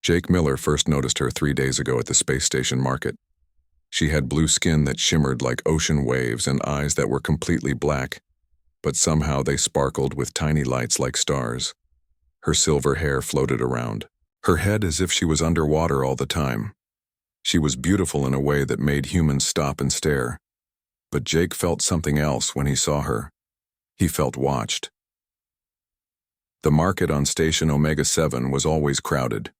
Jake Miller first noticed her 3 days ago at the space station market. She had blue skin that shimmered like ocean waves and eyes that were completely black, but somehow they sparkled with tiny lights like stars. Her silver hair floated around, her head as if she was underwater all the time. She was beautiful in a way that made humans stop and stare. But Jake felt something else when he saw her. He felt watched. The market on Station Omega 7 was always crowded.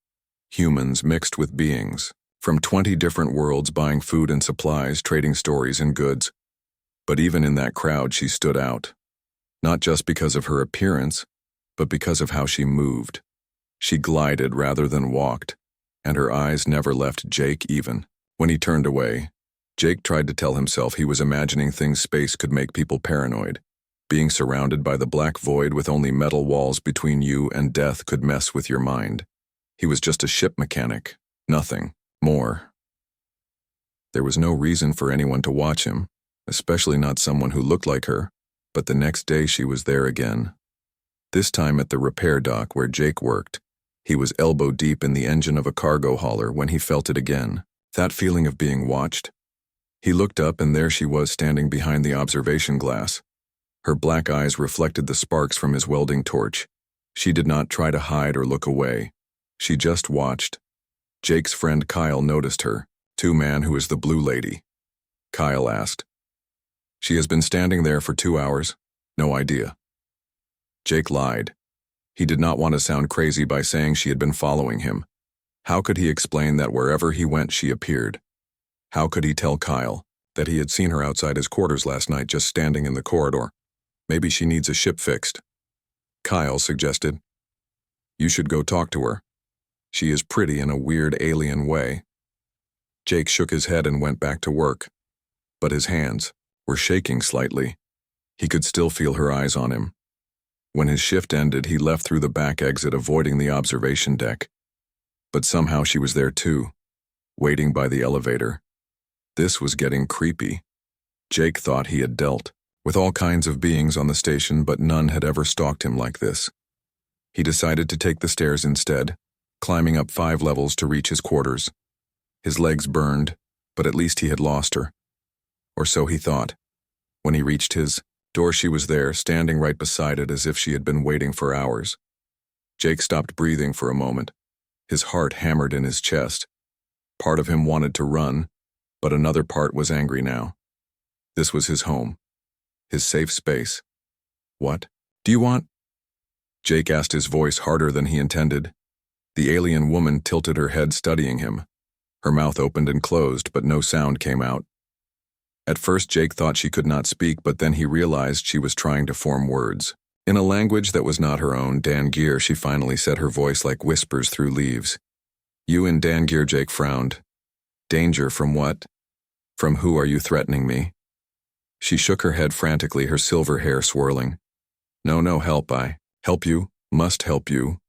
Humans mixed with beings, from 20 different worlds buying food and supplies, trading stories and goods. But even in that crowd, she stood out. Not just because of her appearance, but because of how she moved. She glided rather than walked, and her eyes never left Jake even. When he turned away, Jake tried to tell himself he was imagining things space could make people paranoid. Being surrounded by the black void with only metal walls between you and death could mess with your mind. He was just a ship mechanic, nothing more. There was no reason for anyone to watch him, especially not someone who looked like her, but the next day she was there again. This time at the repair dock where Jake worked. He was elbow deep in the engine of a cargo hauler when he felt it again, that feeling of being watched. He looked up and there she was standing behind the observation glass. Her black eyes reflected the sparks from his welding torch. She did not try to hide or look away. She just watched. Jake's friend Kyle noticed her. "Man, who is the blue lady?" Kyle asked. "She has been standing there for 2 hours. No idea." Jake lied. He did not want to sound crazy by saying she had been following him. How could he explain that wherever he went she appeared? How could he tell Kyle that he had seen her outside his quarters last night just standing in the corridor? Maybe she needs a ship fixed. Kyle suggested, "You should go talk to her. She is pretty in a weird alien way." Jake shook his head and went back to work, but his hands were shaking slightly. He could still feel her eyes on him. When his shift ended, he left through the back exit, avoiding the observation deck. But somehow she was there too, waiting by the elevator. This was getting creepy. Jake thought he had dealt with all kinds of beings on the station, but none had ever stalked him like this. He decided to take the stairs instead, climbing up 5 levels to reach his quarters. His legs burned, but at least he had lost her. Or so he thought. When he reached his door, she was there, standing right beside it as if she had been waiting for hours. Jake stopped breathing for a moment. His heart hammered in his chest. Part of him wanted to run, but another part was angry now. This was his home. His safe space. "What do you want?" Jake asked, his voice harder than he intended. The alien woman tilted her head, studying him. Her mouth opened and closed, but no sound came out. At first Jake thought she could not speak, but then he realized she was trying to form words. In a language that was not her own, Dangir, she finally said, her voice like whispers through leaves. "You in Dangir," Jake frowned. "Danger from what? From who are you threatening me?" She shook her head frantically, her silver hair swirling. No, help. I help you, must help you."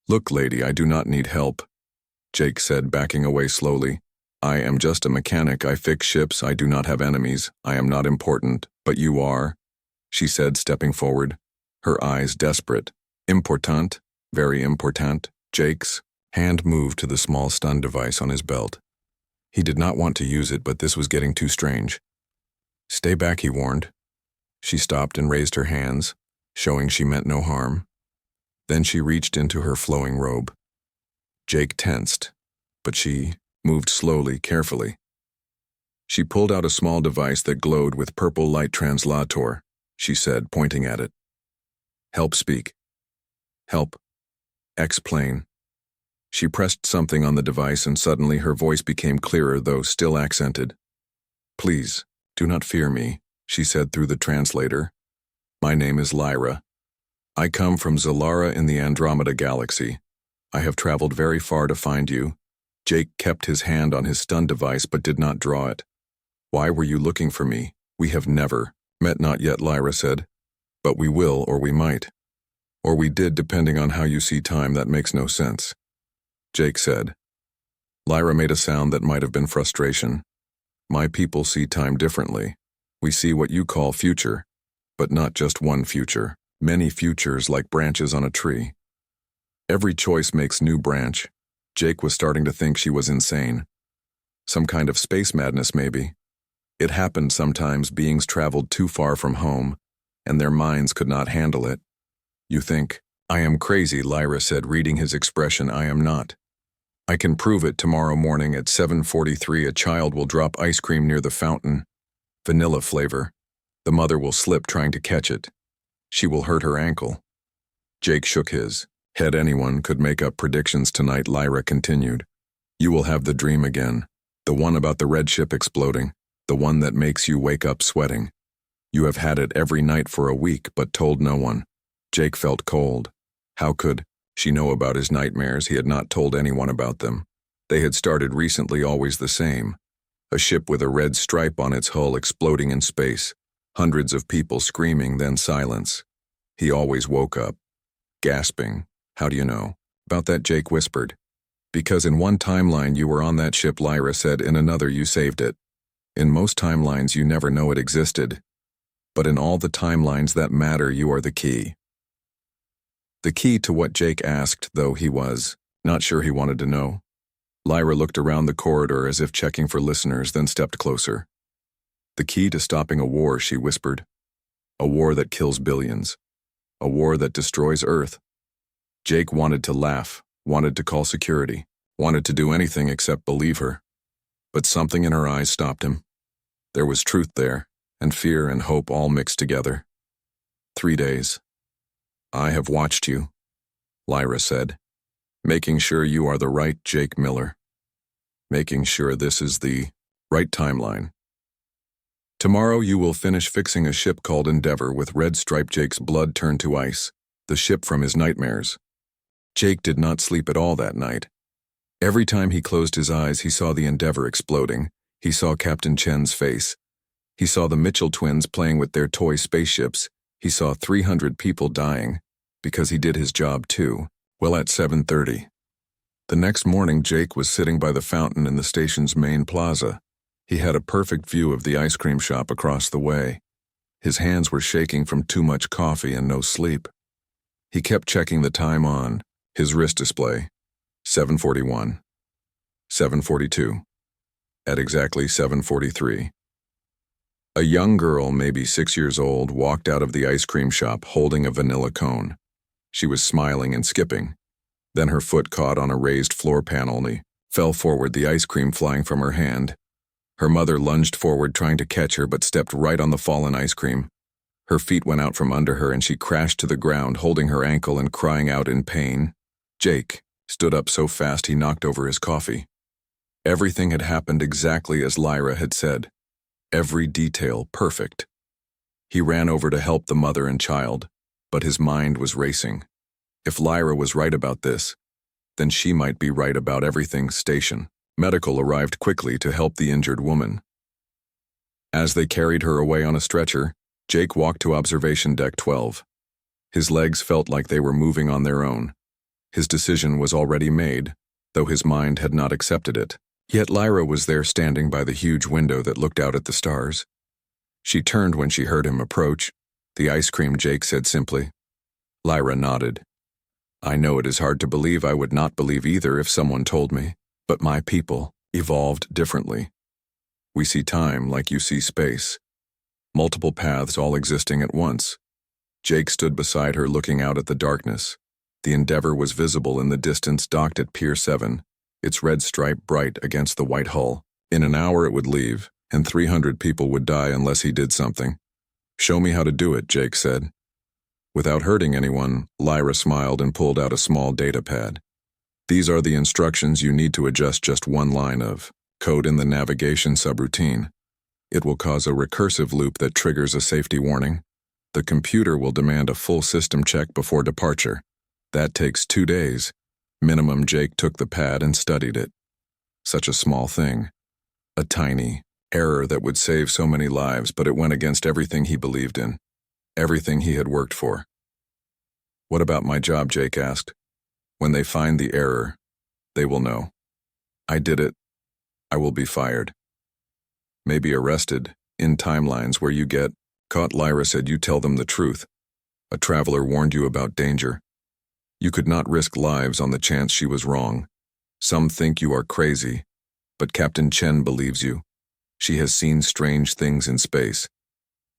"Look, lady, I do not need help," Jake said, backing away slowly. "I am just a mechanic. I fix ships. I do not have enemies. I am not important, but you are," she said, stepping forward, her eyes desperate. "Important, very important." Jake's hand moved to the small stun device on his belt. He did not want to use it, but this was getting too strange. "Stay back," he warned. She stopped and raised her hands, showing she meant no harm. Then she reached into her flowing robe. Jake tensed, but she moved slowly, carefully. She pulled out a small device that glowed with purple light. "Translator," she said, pointing at it. "Help speak. Help. Explain." She pressed something on the device and suddenly her voice became clearer, though still accented. "Please, do not fear me," she said through the translator. "My name is Lyra. I come from Zalara in the Andromeda Galaxy. I have traveled very far to find you." Jake kept his hand on his stun device but did not draw it. "Why were you looking for me? We have never met." "Not yet," Lyra said. "But we will, or we might. Or we did, depending on how you see time." "That makes no sense," Jake said. Lyra made a sound that might have been frustration. "My people see time differently. We see what you call future, but not just one future. Many futures, like branches on a tree. Every choice makes new branch. Jake was starting to think she was insane. Some kind of space madness, maybe. It happened sometimes. Beings traveled too far from home, and their minds could not handle it. You think, I am crazy, Lyra said, reading his expression. I am not. I can prove it. Tomorrow morning at 7:43, a child will drop ice cream near the fountain. Vanilla flavor. The mother will slip trying to catch it. She will hurt her ankle. Jake shook his head. Anyone could make up predictions tonight, Lyra continued. You will have the dream again. The one about the red ship exploding. The one that makes you wake up sweating. You have had it every night for a week, but told no one. Jake felt cold. How could she know about his nightmares? He had not told anyone about them. They had started recently, always the same. A ship with a red stripe on its hull exploding in space. Hundreds of people screaming, then silence. He always woke up, gasping. How do you know about that? Jake whispered. Because in one timeline you were on that ship, Lyra said. In another you saved it. In most timelines you never know it existed. But in all the timelines that matter, you are the key. The key to what? Jake asked, though he was not sure he wanted to know. Lyra looked around the corridor as if checking for listeners, then stepped closer. The key to stopping a war, she whispered. A war that kills billions. A war that destroys Earth. Jake wanted to laugh, wanted to call security, wanted to do anything except believe her. But something in her eyes stopped him. There was truth there, and fear and hope all mixed together. 3 days. I have watched you, Lyra said. Making sure you are the right Jake Miller. Making sure this is the right timeline. Tomorrow you will finish fixing a ship called Endeavor with red stripe. Jake's blood turned to ice, the ship from his nightmares. Jake did not sleep at all that night. Every time he closed his eyes, he saw the Endeavor exploding. He saw Captain Chen's face. He saw the Mitchell twins playing with their toy spaceships. He saw 300 people dying, because he did his job too. Well, at 7:30. The next morning, Jake was sitting by the fountain in the station's main plaza. He had a perfect view of the ice cream shop across the way. His hands were shaking from too much coffee and no sleep. He kept checking the time on his wrist display. 7:41. 7:42. At exactly 7:43. A young girl, maybe 6 years old, walked out of the ice cream shop holding a vanilla cone. She was smiling and skipping. Then her foot caught on a raised floor panel and fell forward, the ice cream flying from her hand. Her mother lunged forward trying to catch her, but stepped right on the fallen ice cream. Her feet went out from under her and she crashed to the ground, holding her ankle and crying out in pain. Jake stood up so fast he knocked over his coffee. Everything had happened exactly as Lyra had said. Every detail perfect. He ran over to help the mother and child, but his mind was racing. If Lyra was right about this, then she might be right about everything. Station. Medical arrived quickly to help the injured woman. As they carried her away on a stretcher, Jake walked to observation deck 12. His legs felt like they were moving on their own. His decision was already made, though his mind had not accepted it. Yet Lyra was there standing by the huge window that looked out at the stars. She turned when she heard him approach. The ice cream, Jake said simply. Lyra nodded. I know it is hard to believe. I would not believe either if someone told me, but my people evolved differently. We see time like you see space. Multiple paths all existing at once. Jake stood beside her looking out at the darkness. The Endeavor was visible in the distance, docked at Pier 7. Its red stripe bright against the white hull. In an hour it would leave, and 300 people would die unless he did something. Show me how to do it, Jake said. Without hurting anyone, Lyra smiled and pulled out a small data pad. These are the instructions. You need to adjust just one line of code in the navigation subroutine. It will cause a recursive loop that triggers a safety warning. The computer will demand a full system check before departure. That takes 2 days. Minimum. Jake took the pad and studied it. Such a small thing. A tiny error that would save so many lives, but it went against everything he believed in. Everything he had worked for. What about my job? Jake asked. When they find the error, they will know. I did it. I will be fired. Maybe arrested. In timelines where you get caught, Lyra said, you tell them the truth. A traveler warned you about danger. You could not risk lives on the chance she was wrong. Some think you are crazy, but Captain Chen believes you. She has seen strange things in space.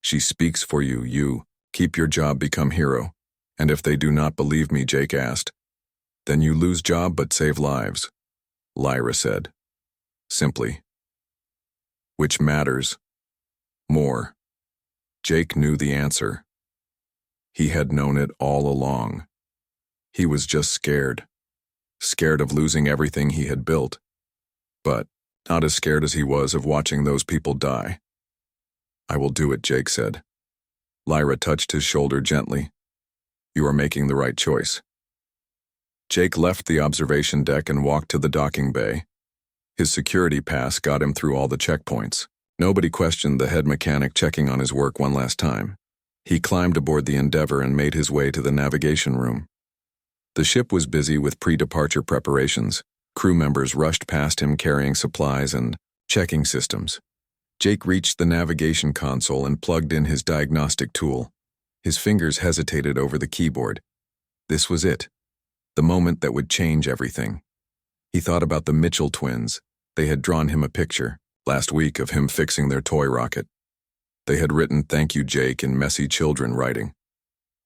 She speaks for you. You keep your job, become hero. And if they do not believe me, Jake asked, then you lose job but save lives, Lyra said. Simply. Which matters more? Jake knew the answer. He had known it all along. He was just scared. Scared of losing everything he had built. But not as scared as he was of watching those people die. I will do it, Jake said. Lyra touched his shoulder gently. You are making the right choice. Jake left the observation deck and walked to the docking bay. His security pass got him through all the checkpoints. Nobody questioned the head mechanic checking on his work one last time. He climbed aboard the Endeavour and made his way to the navigation room. The ship was busy with pre-departure preparations. Crew members rushed past him carrying supplies and checking systems. Jake reached the navigation console and plugged in his diagnostic tool. His fingers hesitated over the keyboard. This was it. The moment that would change everything. He thought about the Mitchell twins. They had drawn him a picture last week of him fixing their toy rocket. They had written "Thank you, Jake" in messy children writing.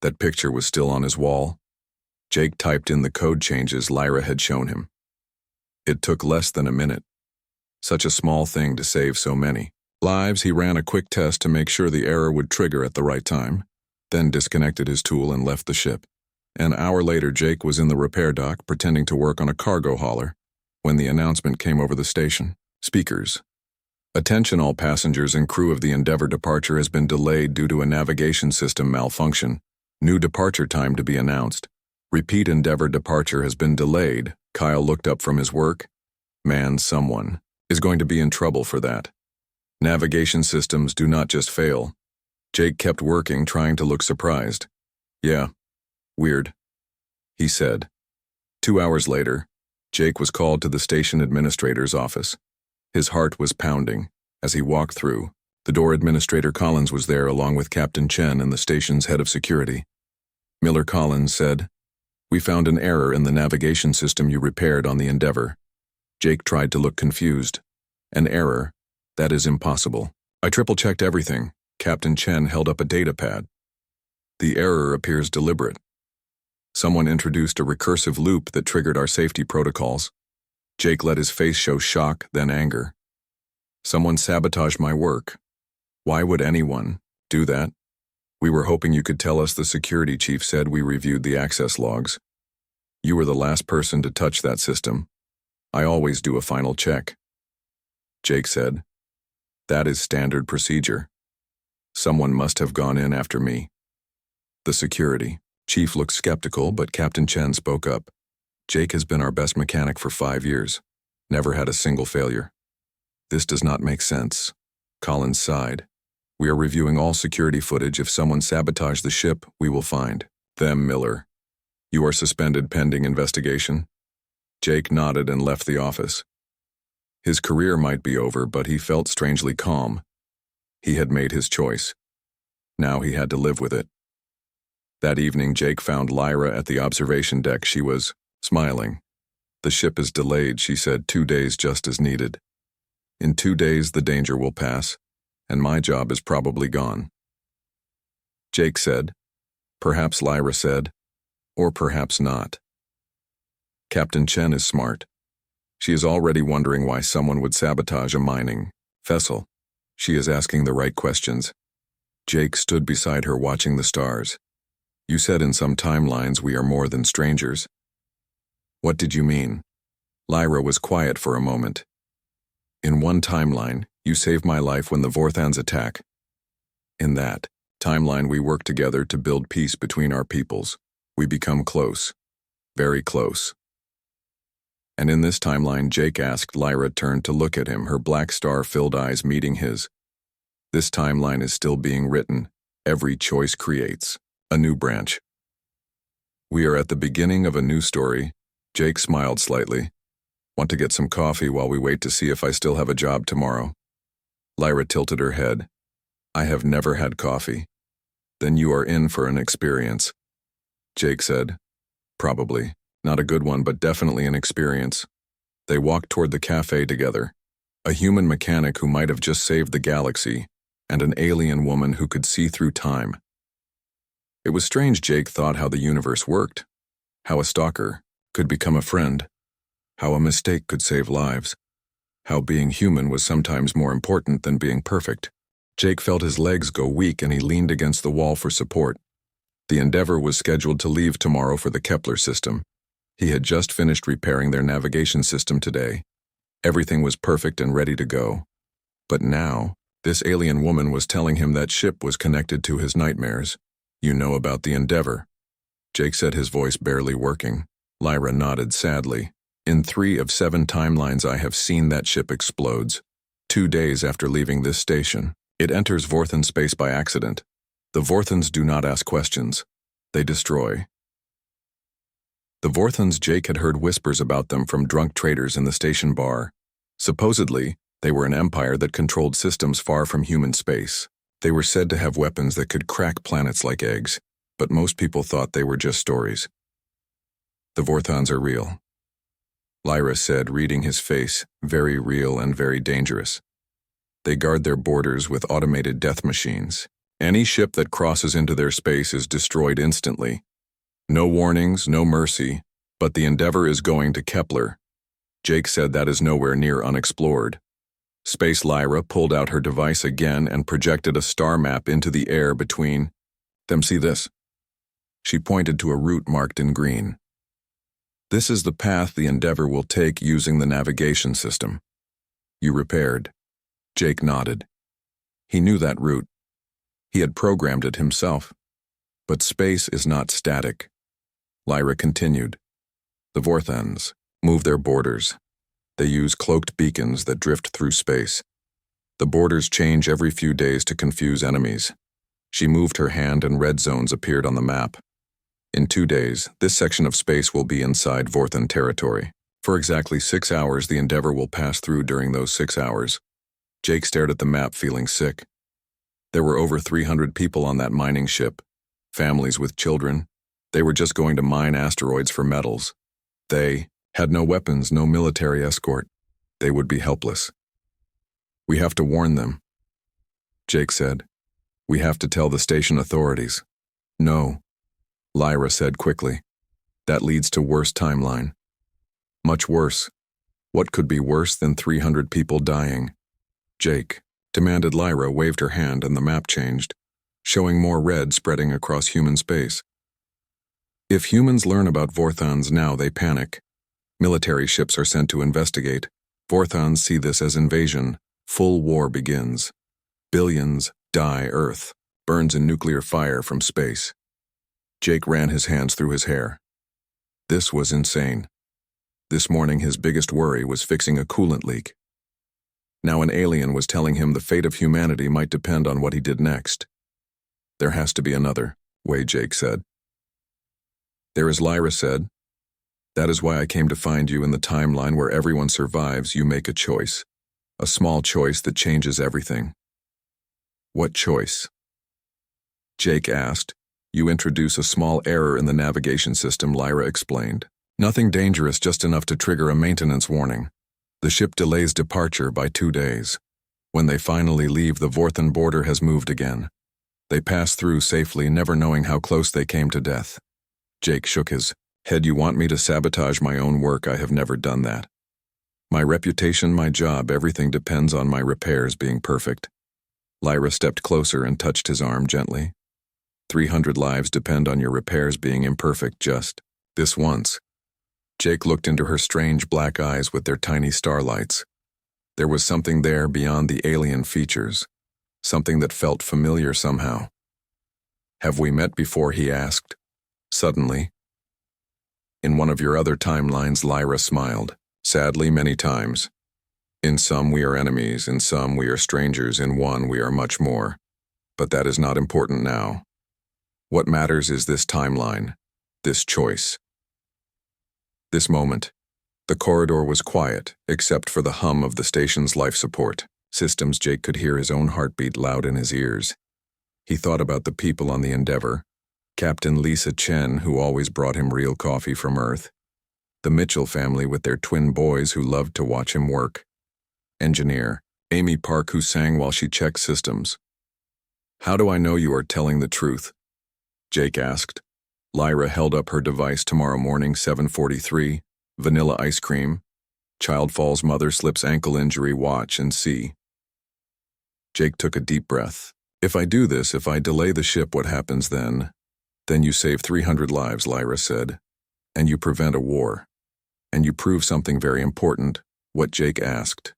That picture was still on his wall. Jake typed in the code changes Lyra had shown him. It took less than a minute. Such a small thing to save so many lives. He ran a quick test to make sure the error would trigger at the right time, then disconnected his tool and left the ship. An hour later, Jake was in the repair dock pretending to work on a cargo hauler when the announcement came over the station speakers. Attention all passengers and crew of the Endeavour departure has been delayed due to a navigation system malfunction. New departure time to be announced. Repeat, Endeavour departure has been delayed. Kyle looked up from his work. Man, someone is going to be in trouble for that. Navigation systems do not just fail. Jake kept working, trying to look surprised. Yeah, weird, he said. 2 hours later, Jake was called to the station administrator's office. His heart was pounding. As he walked through, the door administrator Collins was there along with Captain Chen and the station's head of security. Miller Collins said, "We found an error in the navigation system you repaired on the Endeavour." Jake tried to look confused. An error? That is impossible. I triple-checked everything. Captain Chen held up a data pad. The error appears deliberate. Someone introduced a recursive loop that triggered our safety protocols. Jake let his face show shock, then anger. Someone sabotaged my work. Why would anyone do that? We were hoping you could tell us. The security chief said. We reviewed the access logs. You were the last person to touch that system. I always do a final check. Jake said. That is standard procedure. Someone must have gone in after me. The security chief looked skeptical, but Captain Chen spoke up. Jake has been our best mechanic for 5 years. Never had a single failure. This does not make sense. Collins sighed. We are reviewing all security footage. If someone sabotaged the ship, we will find them. Miller. You are suspended pending investigation. Jake nodded and left the office. His career might be over, but he felt strangely calm. He had made his choice. Now he had to live with it. That evening, Jake found Lyra at the observation deck. She was smiling. The ship is delayed, she said. 2 days just as needed. In 2 days, the danger will pass, and my job is probably gone. Jake said. Perhaps, Lyra said. Or perhaps not. Captain Chen is smart. She is already wondering why someone would sabotage a mining vessel. She is asking the right questions. Jake stood beside her watching the stars. You said in some timelines we are more than strangers. What did you mean? Lyra was quiet for a moment. In one timeline, you saved my life when the Vorthans attack. In that timeline, we work together to build peace between our peoples. We become close. Very close. And in this timeline, Jake asked. Lyra turned to look at him, her black star-filled eyes meeting his. This timeline is still being written. Every choice creates a new branch. We are at the beginning of a new story. Jake smiled slightly. Want to get some coffee while we wait to see if I still have a job tomorrow? Lyra tilted her head. I have never had coffee. Then you are in for an experience. Jake said. Probably. Not a good one, but definitely an experience. They walked toward the cafe together. A human mechanic who might have just saved the galaxy, and an alien woman who could see through time. It was strange Jake thought how the universe worked, how a stalker could become a friend, how a mistake could save lives, how being human was sometimes more important than being perfect. Jake felt his legs go weak and he leaned against the wall for support. The Endeavor was scheduled to leave tomorrow for the Kepler system. He had just finished repairing their navigation system today. Everything was perfect and ready to go. But now, this alien woman was telling him that ship was connected to his nightmares. You know about the Endeavor. Jake said, his voice barely working. Lyra nodded sadly. In 3 of 7 timelines I have seen that ship explodes. 2 days after leaving this station. It enters Vorthan space by accident. The Vorthans do not ask questions. They destroy. The Vorthans, Jake had heard whispers about them from drunk traders in the station bar. Supposedly, they were an empire that controlled systems far from human space. They were said to have weapons that could crack planets like eggs, but most people thought they were just stories. The Vorthans are real. Lyra said, reading his face, very real and very dangerous. They guard their borders with automated death machines. Any ship that crosses into their space is destroyed instantly. No warnings, no mercy, but the Endeavor is going to Kepler. Jake said that is nowhere near unexplored. Space Lyra pulled out her device again and projected a star map into the air between them. See this? She pointed to a route marked in green. This is the path the Endeavor will take using the navigation system. You repaired. Jake nodded. He knew that route. He had programmed it himself. But space is not static. Lyra continued. The Vorthans move their borders. They use cloaked beacons that drift through space. The borders change every few days to confuse enemies. She moved her hand and red zones appeared on the map. In 2 days, this section of space will be inside Vorthan territory. For exactly 6 hours, the Endeavor will pass through during those 6 hours. Jake stared at the map, feeling sick. There were over 300 people on that mining ship, families with children. They were just going to mine asteroids for metals. They had no weapons, no military escort. They would be helpless. We have to warn them, Jake said. We have to tell the station authorities. No, Lyra said quickly. That leads to worse timeline. Much worse. What could be worse than 300 people dying? Jake, demanded. Lyra waved her hand and the map changed, showing more red spreading across human space. If humans learn about Vorthans now, they panic. Military ships are sent to investigate. Vorthans see this as invasion. Full war begins. Billions die. Earth burns in nuclear fire from space. Jake ran his hands through his hair. This was insane. This morning his biggest worry was fixing a coolant leak. Now an alien was telling him the fate of humanity might depend on what he did next. There has to be another way, Jake said. There is, Lyra said. That is why I came to find you in the timeline where everyone survives. You make a choice. A small choice that changes everything. What choice? Jake asked. You introduce a small error in the navigation system, Lyra explained. Nothing dangerous, just enough to trigger a maintenance warning. The ship delays departure by 2 days. When they finally leave, the Vorthan border has moved again. They pass through safely, never knowing how close they came to death. Jake shook his head. You want me to sabotage my own work? I have never done that. My reputation, my job, everything depends on my repairs being perfect. Lyra stepped closer and touched his arm gently. 300 lives depend on your repairs being imperfect just this once. Jake looked into her strange black eyes with their tiny starlights. There was something there beyond the alien features, something that felt familiar somehow. Have we met before? He asked. Suddenly. In one of your other timelines, Lyra smiled. Sadly, many times. In some we are enemies, in some we are strangers, in one we are much more. But that is not important now. What matters is this timeline, this choice. This moment. The corridor was quiet, except for the hum of the station's life support systems. Jake could hear his own heartbeat loud in his ears. He thought about the people on the Endeavor. Captain Lisa Chen, who always brought him real coffee from Earth. The Mitchell family with their twin boys who loved to watch him work. Engineer, Amy Park, who sang while she checked systems. "How do I know you are telling the truth?" Jake asked. Lyra held up her device. "Tomorrow morning, 7:43, vanilla ice cream. Child falls, mother slips, ankle injury, watch and see." Jake took a deep breath. "If I do this, if I delay the ship, what happens then?" "Then you save 300 lives," Lyra said. "And you prevent a war. And you prove something very important." What? Jake asked.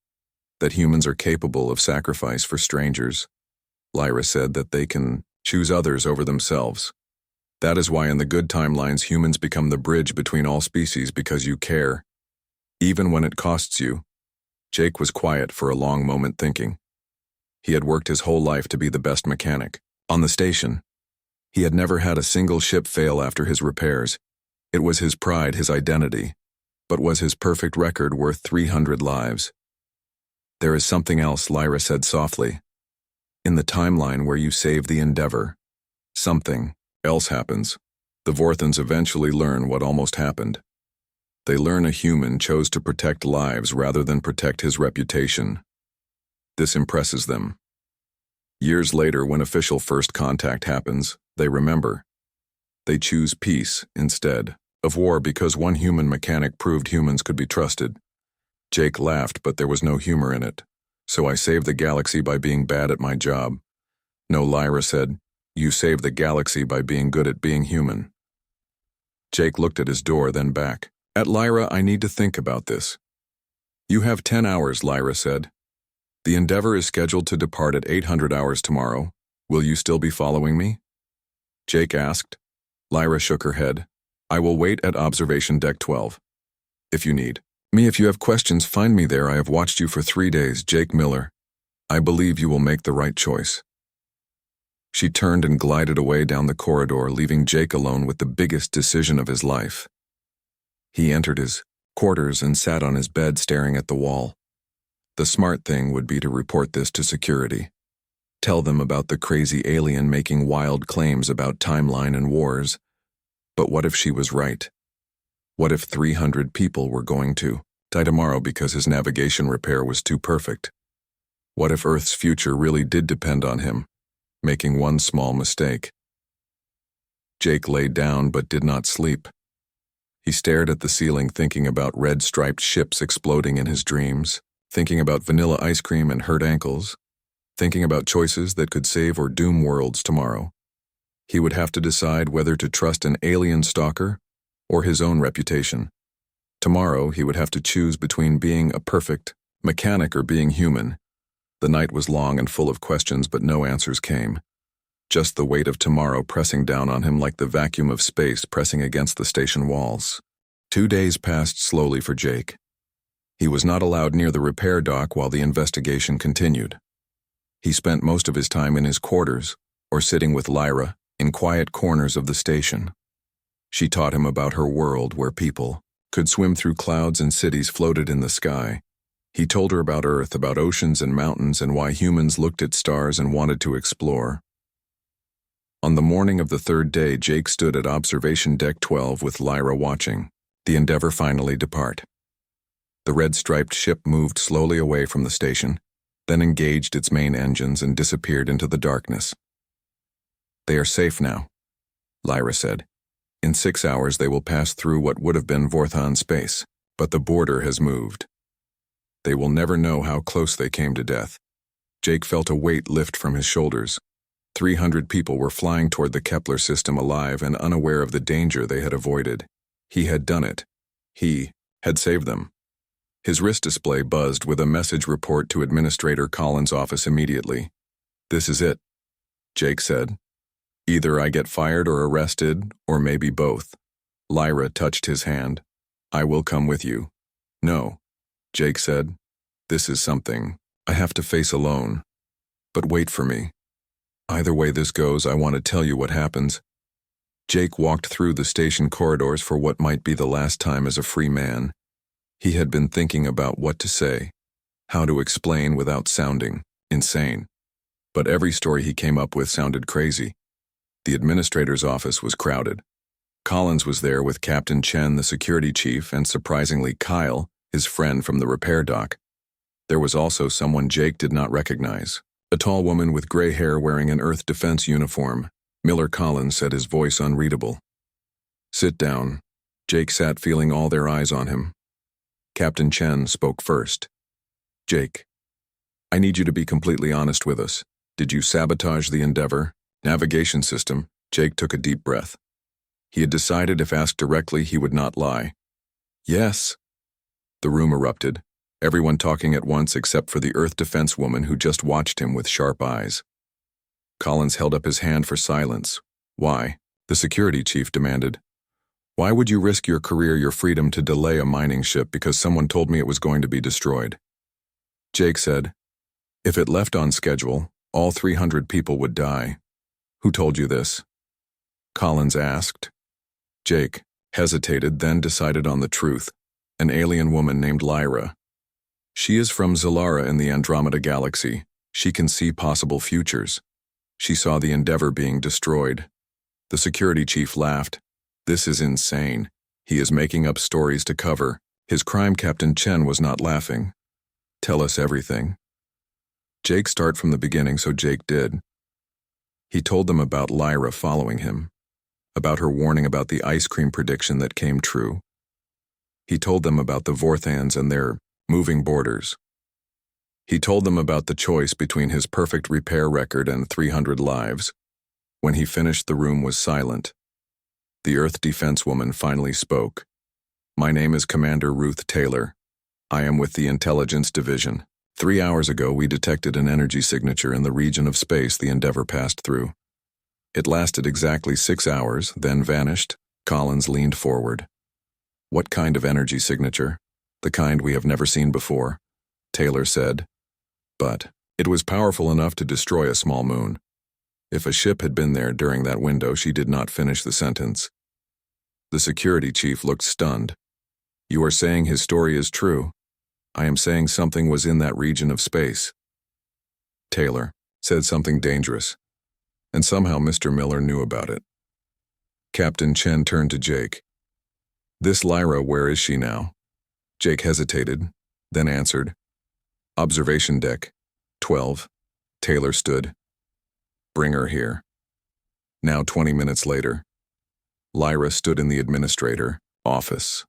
"That humans are capable of sacrifice for strangers." Lyra said. "That they can choose others over themselves. That is why in the good timelines humans become the bridge between all species, because you care. Even when it costs you." Jake was quiet for a long moment, thinking. He had worked his whole life to be the best mechanic. On the station, he had never had a single ship fail after his repairs. It was his pride, his identity. But was his perfect record worth 300 lives? "There is something else," Lyra said softly. "In the timeline where you save the Endeavor, something else happens. The Vorthans eventually learn what almost happened. They learn a human chose to protect lives rather than protect his reputation. This impresses them. Years later, when official first contact happens, they remember. They choose peace instead of war because one human mechanic proved humans could be trusted." Jake laughed, but there was no humor in it. "So I saved the galaxy by being bad at my job." "No," Lyra said. "You saved the galaxy by being good at being human." Jake looked at his door, then back. "At Lyra, I need to think about this." "You have 10 hours, Lyra said. "The Endeavor is scheduled to depart at 800 hours tomorrow. Will you still be following me?" Jake asked. Lyra shook her head. "I will wait at observation deck 12. If you need me, if you have questions, find me there. I have watched you for 3 days, Jake Miller. I believe you will make the right choice." She turned and glided away down the corridor, leaving Jake alone with the biggest decision of his life. He entered his quarters and sat on his bed staring at the wall. The smart thing would be to report this to security. Tell them about the crazy alien making wild claims about timeline and wars. But what if she was right? What if 300 people were going to die tomorrow because his navigation repair was too perfect? What if Earth's future really did depend on him, making one small mistake? Jake lay down but did not sleep. He stared at the ceiling, thinking about red-striped ships exploding in his dreams, thinking about vanilla ice cream and hurt ankles, thinking about choices that could save or doom worlds tomorrow. He would have to decide whether to trust an alien stalker or his own reputation. Tomorrow he would have to choose between being a perfect mechanic or being human. The night was long and full of questions, but no answers came. Just the weight of tomorrow pressing down on him like the vacuum of space pressing against the station walls. 2 days passed slowly for Jake. He was not allowed near the repair dock while the investigation continued. He spent most of his time in his quarters or sitting with Lyra in quiet corners of the station. She taught him about her world where people could swim through clouds and cities floated in the sky. He told her about Earth, about oceans and mountains, and why humans looked at stars and wanted to explore. On the morning of the 3rd day, Jake stood at observation deck 12 with Lyra watching the Endeavor finally depart. The red-striped ship moved slowly away from the station, then engaged its main engines and disappeared into the darkness. "They are safe now," Lyra said. "In 6 hours they will pass through what would have been Vorthon space, but the border has moved. They will never know how close they came to death." Jake felt a weight lift from his shoulders. 300 people were flying toward the Kepler system alive and unaware of the danger they had avoided. He had done it. He had saved them. His wrist display buzzed with a message: "Report to Administrator Collins' office immediately." "This is it," Jake said. "Either I get fired or arrested, or maybe both." Lyra touched his hand. "I will come with you." "No," Jake said. "This is something I have to face alone. But wait for me. Either way this goes, I want to tell you what happens." Jake walked through the station corridors for what might be the last time as a free man. He had been thinking about what to say, how to explain without sounding insane. But every story he came up with sounded crazy. The administrator's office was crowded. Collins was there with Captain Chen, the security chief, and surprisingly Kyle, his friend from the repair dock. There was also someone Jake did not recognize. A tall woman with gray hair wearing an Earth Defense uniform. Miller Collins said, his voice unreadable. "Sit down." Jake sat, feeling all their eyes on him. Captain Chen spoke first. "Jake, I need you to be completely honest with us. Did you sabotage the Endeavor navigation system?" Jake took a deep breath. He had decided if asked directly, he would not lie. "Yes." The room erupted, everyone talking at once except for the Earth Defense woman who just watched him with sharp eyes. Collins held up his hand for silence. "Why?" the security chief demanded. "Why would you risk your career, your freedom, to delay a mining ship because someone told me it was going to be destroyed?" Jake said, "If it left on schedule, all 300 people would die." "Who told you this?" Collins asked. Jake hesitated, then decided on the truth. An alien woman named Lyra. She is from Zilara in the Andromeda Galaxy. She can see possible futures. She saw the Endeavor being destroyed. The security chief laughed. "This is insane. He is making up stories to cover." His crime Captain Chen was not laughing. "Tell us everything." Jake started from the beginning, so Jake did. He told them about Lyra following him, about her warning about the ice cream prediction that came true. He told them about the Vorthans and their moving borders. He told them about the choice between his perfect repair record and 300 lives. When he finished, the room was silent. The Earth Defense woman finally spoke. "My name is Commander Ruth Taylor. I am with the Intelligence Division. 3 hours ago, we detected an energy signature in the region of space the Endeavor passed through. It lasted exactly 6 hours, then vanished." Collins leaned forward. "What kind of energy signature?" "The kind we have never seen before," Taylor said. "But it was powerful enough to destroy a small moon. If a ship had been there during that window," she did not finish the sentence. The security chief looked stunned. "You are saying his story is true?" "I am saying something was in that region of space." Taylor said something dangerous, and somehow Mr. Miller knew about it. Captain Chen turned to Jake. "This Lyra, where is she now?" Jake hesitated, then answered. "Observation deck, 12. Taylor stood. "Bring her here." Now 20 minutes later, Lyra stood in the administrator office.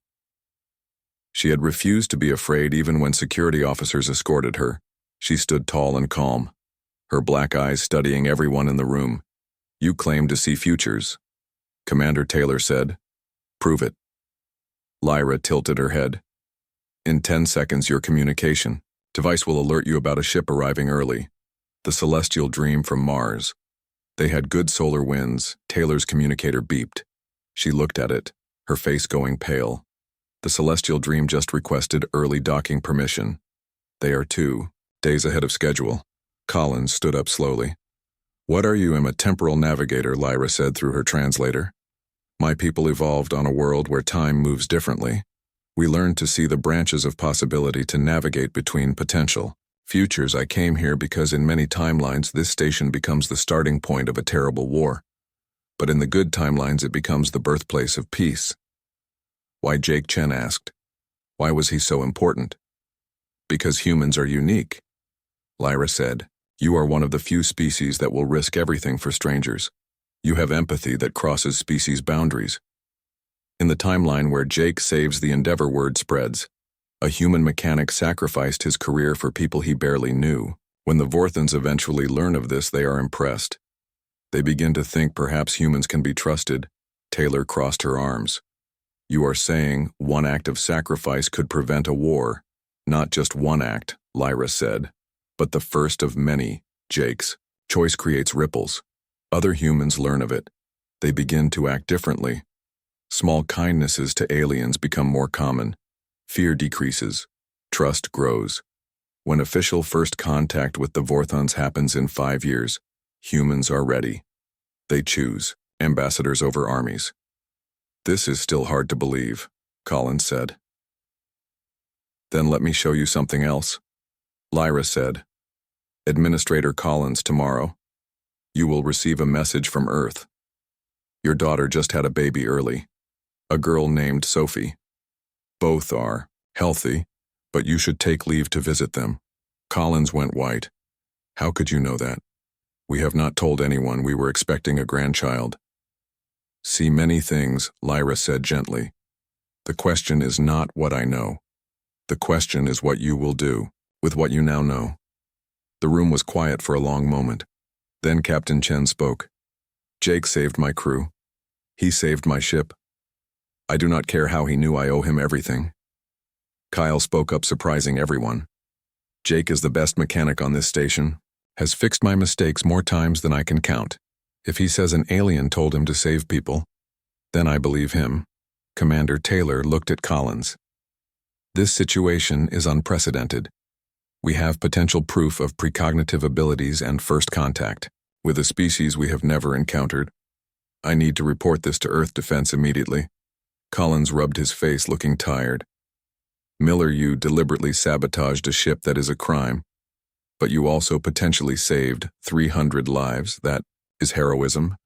She had refused to be afraid even when security officers escorted her. She stood tall and calm, her black eyes studying everyone in the room. "You claim to see futures," Commander Taylor said. "Prove it." Lyra tilted her head. "In 10 seconds, your communication device will alert you about a ship arriving early. The Celestial Dream from Mars. They had good solar winds." Taylor's communicator beeped. She looked at it, her face going pale. "The Celestial Dream just requested early docking permission. They are 2 days ahead of schedule." Collins stood up slowly. "What are you? I'm a temporal navigator," Lyra said through her translator. "My people evolved on a world where time moves differently. We learned to see the branches of possibility to navigate between potential futures. I came here because in many timelines this station becomes the starting point of a terrible war. But in the good timelines it becomes the birthplace of peace." "Why?" Jake Chen asked. "Why was he so important?" "Because humans are unique," Lyra said. "You are one of the few species that will risk everything for strangers. You have empathy that crosses species boundaries." In the timeline where Jake saves the Endeavor, word spreads. A human mechanic sacrificed his career for people he barely knew. When the Vorthans eventually learn of this, they are impressed. They begin to think perhaps humans can be trusted. Taylor crossed her arms. "You are saying one act of sacrifice could prevent a war." "Not just one act," Lyra said, "but the first of many." Jake's choice creates ripples. Other humans learn of it. They begin to act differently. Small kindnesses to aliens become more common. Fear decreases. Trust grows. When official first contact with the Vorthans happens in 5 years, humans are ready. They choose ambassadors over armies. "This is still hard to believe," Collins said. "Then let me show you something else," Lyra said. "Administrator Collins, tomorrow, you will receive a message from Earth." Your daughter just had a baby early. A girl named Sophie. Both are healthy, but you should take leave to visit them. Collins went white. How could you know that? We have not told anyone we were expecting a grandchild. See many things, Lyra said gently. The question is not what I know. The question is what you will do with what you now know. The room was quiet for a long moment. Then Captain Chen spoke. Jake saved my crew. He saved my ship. I do not care how he knew I owe him everything. Kyle spoke up, surprising everyone. Jake is the best mechanic on this station, has fixed my mistakes more times than I can count. If he says an alien told him to save people, then I believe him. Commander Taylor looked at Collins. This situation is unprecedented. We have potential proof of precognitive abilities and first contact with a species we have never encountered. I need to report this to Earth Defense immediately. Collins rubbed his face, looking tired. Miller, you deliberately sabotaged a ship that is a crime, but you also potentially saved 300 lives. That is heroism.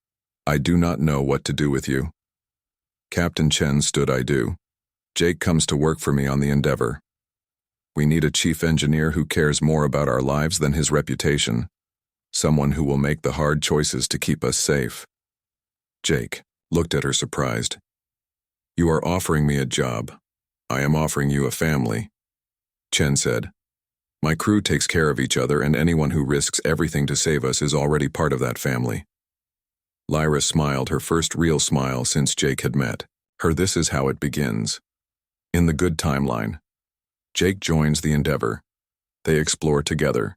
I do not know what to do with you. Captain Chen stood. I do. Jake comes to work for me on the Endeavor. We need a chief engineer who cares more about our lives than his reputation, someone who will make the hard choices to keep us safe. Jake looked at her surprised. You are offering me a job. I am offering you a family. Chen said. My crew takes care of each other, and anyone who risks everything to save us is already part of that family. Lyra smiled, her first real smile since Jake had met her. This is how it begins. In the good timeline, Jake joins the Endeavor. They explore together.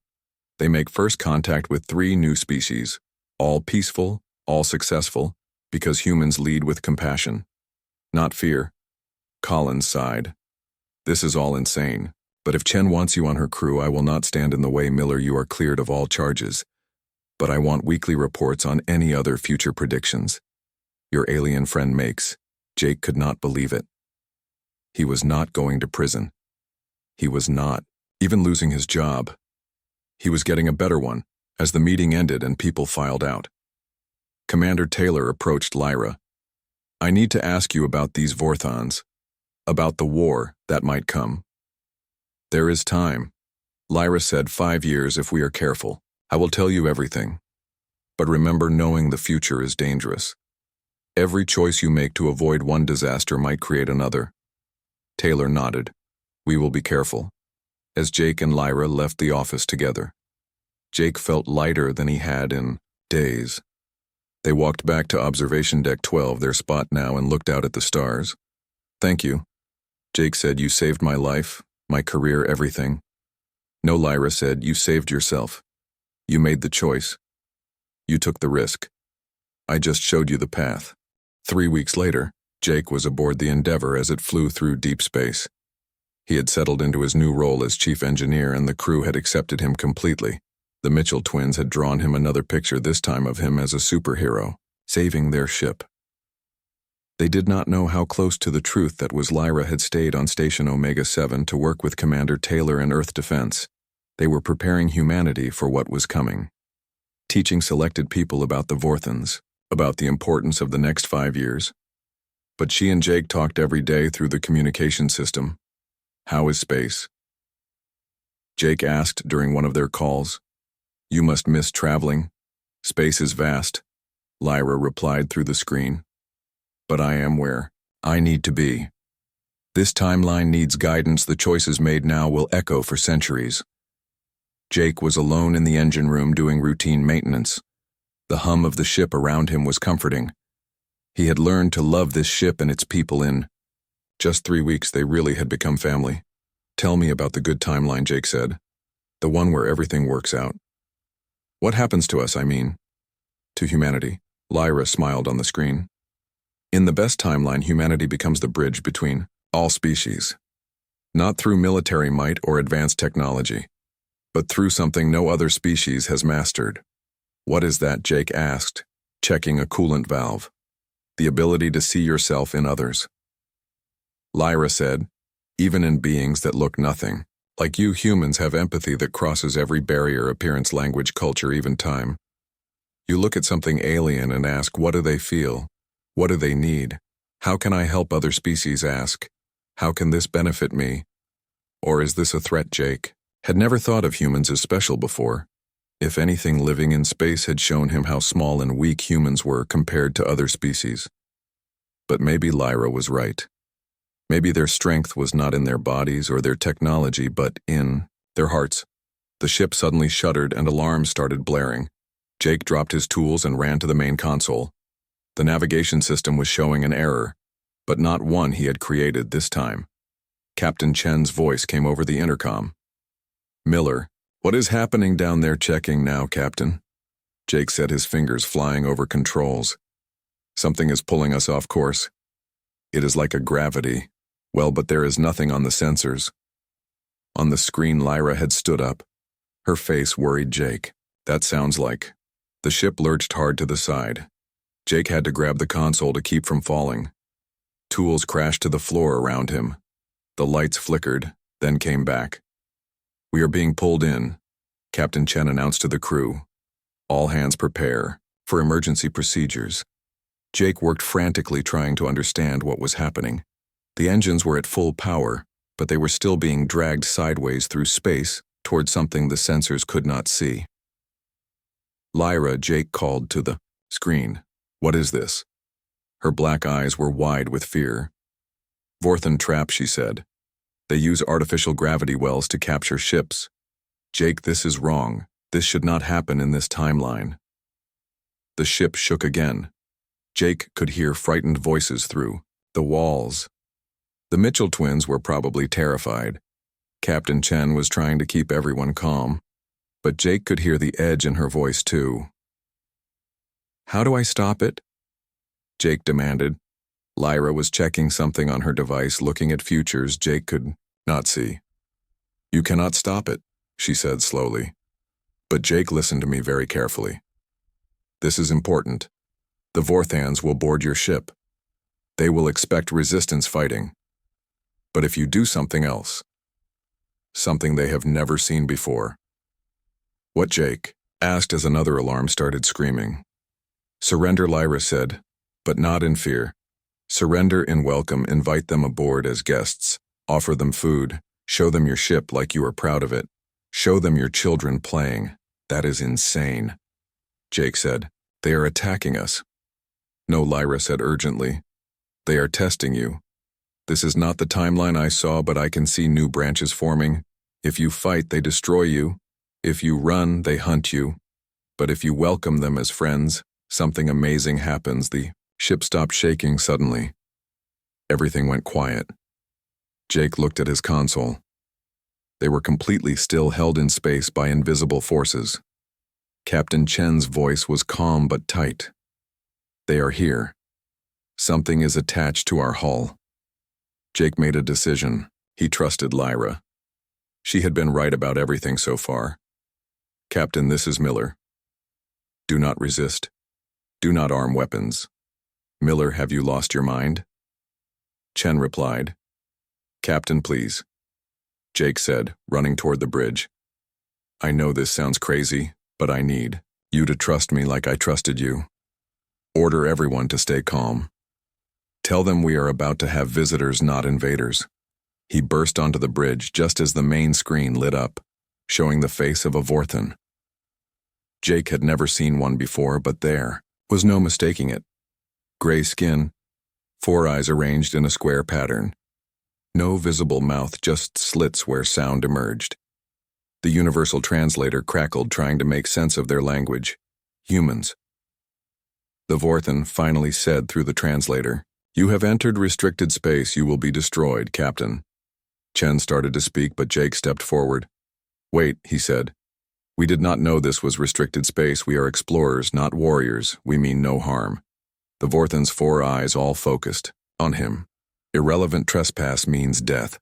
They make first contact with 3 new species, all peaceful, all successful, because humans lead with compassion, not fear. Collins sighed. This is all insane, but if Chen wants you on her crew, I will not stand in the way. Miller, you are cleared of all charges, but I want weekly reports on any other future predictions your alien friend makes. Jake could not believe it. He was not going to prison. He was not even losing his job. He was getting a better one as the meeting ended and people filed out. Commander Taylor approached Lyra. I need to ask you about these Vorthons, about the war that might come. There is time. Lyra said 5 years if we are careful. I will tell you everything. But remember, knowing the future is dangerous. Every choice you make to avoid one disaster might create another. Taylor nodded. We will be careful. As Jake and Lyra left the office together, Jake felt lighter than he had in days. They walked back to Observation Deck 12, their spot now, and looked out at the stars. Thank you. Jake said, you saved my life, my career, everything. No, Lyra said, you saved yourself. You made the choice. You took the risk. I just showed you the path. 3 weeks later, Jake was aboard the Endeavor as it flew through deep space. He had settled into his new role as chief engineer, and the crew had accepted him completely. The Mitchell twins had drawn him another picture, this time of him as a superhero, saving their ship. They did not know how close to the truth that was Lyra had stayed on Station Omega-7 to work with Commander Taylor and Earth Defense. They were preparing humanity for what was coming, teaching selected people about the Vorthons, about the importance of the next 5 years. But she and Jake talked every day through the communication system. How is space? Jake asked during one of their calls. You must miss traveling. Space is vast, Lyra replied through the screen. But I am where I need to be. This timeline needs guidance. The choices made now will echo for centuries. Jake was alone in the engine room doing routine maintenance. The hum of the ship around him was comforting. He had learned to love this ship and its people in just 3 weeks. They really had become family. Tell me about the good timeline, Jake said. The one where everything works out. What happens to us, I mean? To humanity. Lyra smiled on the screen. In the best timeline, humanity becomes the bridge between all species. Not through military might or advanced technology, but through something no other species has mastered. What is that? Jake asked, checking a coolant valve. The ability to see yourself in others. Lyra said, even in beings that look nothing, like you, humans have empathy that crosses every barrier, appearance, language, culture, even time. You look at something alien and ask, what do they feel? What do they need? How can I help? Other species ask. How can this benefit me? Or is this a threat? Jake had never thought of humans as special before. If anything living in space had shown him how small and weak humans were compared to other species. But maybe Lyra was right. Maybe their strength was not in their bodies or their technology, but in their hearts. The ship suddenly shuddered and alarms started blaring. Jake dropped his tools and ran to the main console. The navigation system was showing an error, but not one he had created this time. Captain Chen's voice came over the intercom. Miller, what is happening down there? Checking now, Captain. Jake said, his fingers flying over controls. Something is pulling us off course. It is like a gravity. Well, but there is nothing on the sensors. On the screen, Lyra had stood up. Her face worried Jake. That sounds like... The ship lurched hard to the side. Jake had to grab the console to keep from falling. Tools crashed to the floor around him. The lights flickered, then came back. We are being pulled in, Captain Chen announced to the crew. All hands prepare for emergency procedures. Jake worked frantically trying to understand what was happening. The engines were at full power, but they were still being dragged sideways through space toward something the sensors could not see. Lyra, Jake called to the screen. What is this? Her black eyes were wide with fear. Vorthan trap, she said. They use artificial gravity wells to capture ships. Jake, this is wrong. This should not happen in this timeline. The ship shook again. Jake could hear frightened voices through the walls. The Mitchell twins were probably terrified. Captain Chen was trying to keep everyone calm, but Jake could hear the edge in her voice too. How do I stop it? Jake demanded. Lyra was checking something on her device, looking at futures Jake could not see. You cannot stop it, she said slowly. But Jake listened to me very carefully. This is important. The Vorthans will board your ship. They will expect resistance fighting. But if you do something else, something they have never seen before. What, Jake asked as another alarm started screaming. Surrender, Lyra said, but not in fear. Surrender in welcome, invite them aboard as guests, offer them food, show them your ship like you are proud of it, show them your children playing. That is insane. Jake said, they are attacking us. No, Lyra said urgently. They are testing you. This is not the timeline I saw, but I can see new branches forming. If you fight, they destroy you. If you run, they hunt you. But if you welcome them as friends, something amazing happens. The ship stopped shaking suddenly. Everything went quiet. Jake looked at his console. They were completely still, held in space by invisible forces. Captain Chen's voice was calm but tight. They are here. Something is attached to our hull. Jake made a decision. He trusted Lyra. She had been right about everything so far. Captain, this is Miller. Do not resist. Do not arm weapons. Miller, have you lost your mind? Chen replied. Captain, please. Jake said, running toward the bridge. I know this sounds crazy, but I need you to trust me like I trusted you. Order everyone to stay calm. Tell them we are about to have visitors, not invaders. He burst onto the bridge just as the main screen lit up, showing the face of a Vorthan. Jake had never seen one before, but there was no mistaking it. Gray skin, 4 eyes arranged in a square pattern. No visible mouth, just slits where sound emerged. The universal translator crackled, trying to make sense of their language. Humans. The Vorthan finally said through the translator, You have entered restricted space. You will be destroyed, Captain. Chen started to speak, but Jake stepped forward. Wait, he said. We did not know this was restricted space. We are explorers, not warriors. We mean no harm. The Vorthan's 4 eyes all focused on him. Irrelevant trespass means death.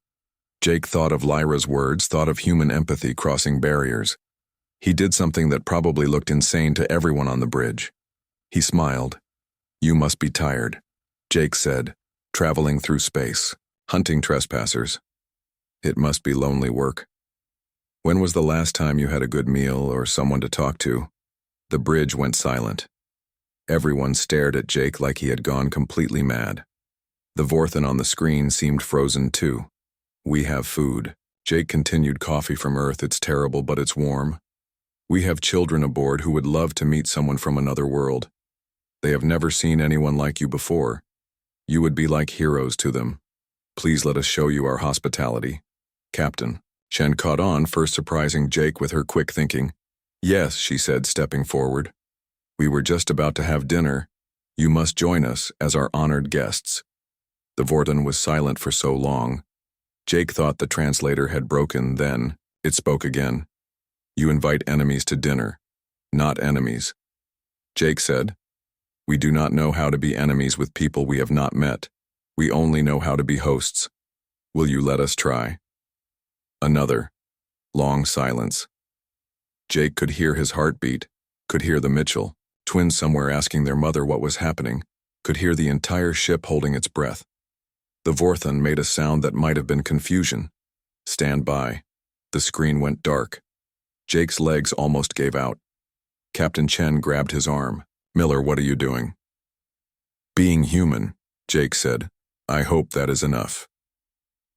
Jake thought of Lyra's words, thought of human empathy crossing barriers. He did something that probably looked insane to everyone on the bridge. He smiled. You must be tired, Jake said, traveling through space, hunting trespassers. It must be lonely work. When was the last time you had a good meal or someone to talk to? The bridge went silent. Everyone stared at Jake like he had gone completely mad. The Vorthan on the screen seemed frozen too. We have food. Jake continued. Coffee from Earth, it's terrible but it's warm. We have children aboard who would love to meet someone from another world. They have never seen anyone like you before. You would be like heroes to them. Please let us show you our hospitality. Captain. Chen caught on, first surprising Jake with her quick thinking. Yes, she said, stepping forward. We were just about to have dinner. You must join us as our honored guests. The Vorthan was silent for so long. Jake thought the translator had broken, then it spoke again. You invite enemies to dinner, not enemies. Jake said, we do not know how to be enemies with people we have not met. We only know how to be hosts. Will you let us try? Another long silence. Jake could hear his heartbeat, could hear the Mitchell twins somewhere asking their mother what was happening, could hear the entire ship holding its breath. The Vorthan made a sound that might have been confusion. Stand by. The screen went dark. Jake's legs almost gave out. Captain Chen grabbed his arm. Miller, what are you doing? Being human, Jake said. I hope that is enough.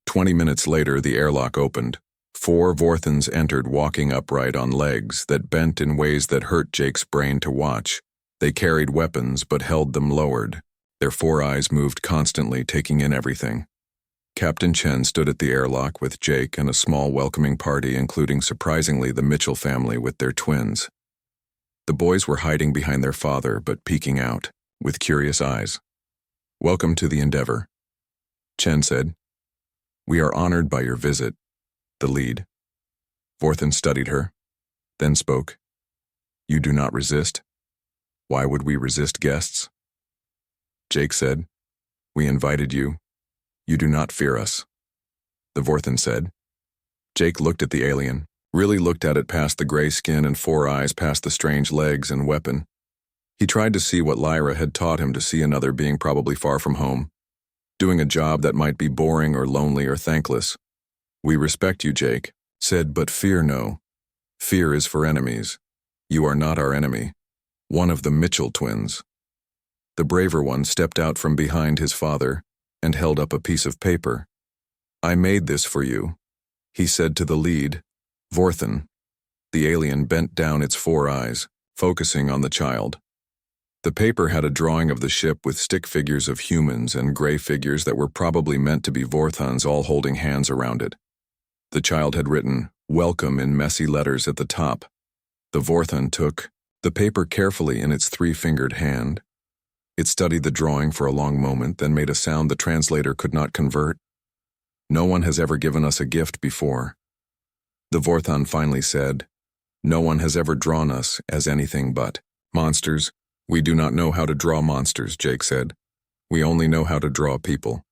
20 minutes later, the airlock opened. 4 Vorthans entered, walking upright on legs that bent in ways that hurt Jake's brain to watch. They carried weapons but held them lowered. Their 4 eyes moved constantly, taking in everything. Captain Chen stood at the airlock with Jake and a small welcoming party, including surprisingly the Mitchell family with their twins. The boys were hiding behind their father but peeking out, with curious eyes. Welcome to the Endeavor, Chen said. We are honored by your visit. The lead. Vorthan studied her, then spoke. You do not resist? Why would we resist guests? Jake said, we invited you. You do not fear us. The Vorthan said. Jake looked at the alien, really looked at it past the gray skin and 4 eyes, past the strange legs and weapon. He tried to see what Lyra had taught him to see, another being probably far from home, doing a job that might be boring or lonely or thankless. We respect you, Jake said, but fear no. Fear is for enemies. You are not our enemy. One of the Mitchell twins. The braver one stepped out from behind his father and held up a piece of paper. I made this for you, he said to the lead, Vorthan. The alien bent down its 4 eyes, focusing on the child. The paper had a drawing of the ship with stick figures of humans and gray figures that were probably meant to be Vorthans, all holding hands around it. The child had written, welcome, in messy letters at the top. The Vorthan took the paper carefully in its 3-fingered hand. It studied the drawing for a long moment, then made a sound the translator could not convert. No one has ever given us a gift before. The Vorthan finally said, no one has ever drawn us as anything but monsters. We do not know how to draw monsters, Jake said. We only know how to draw people.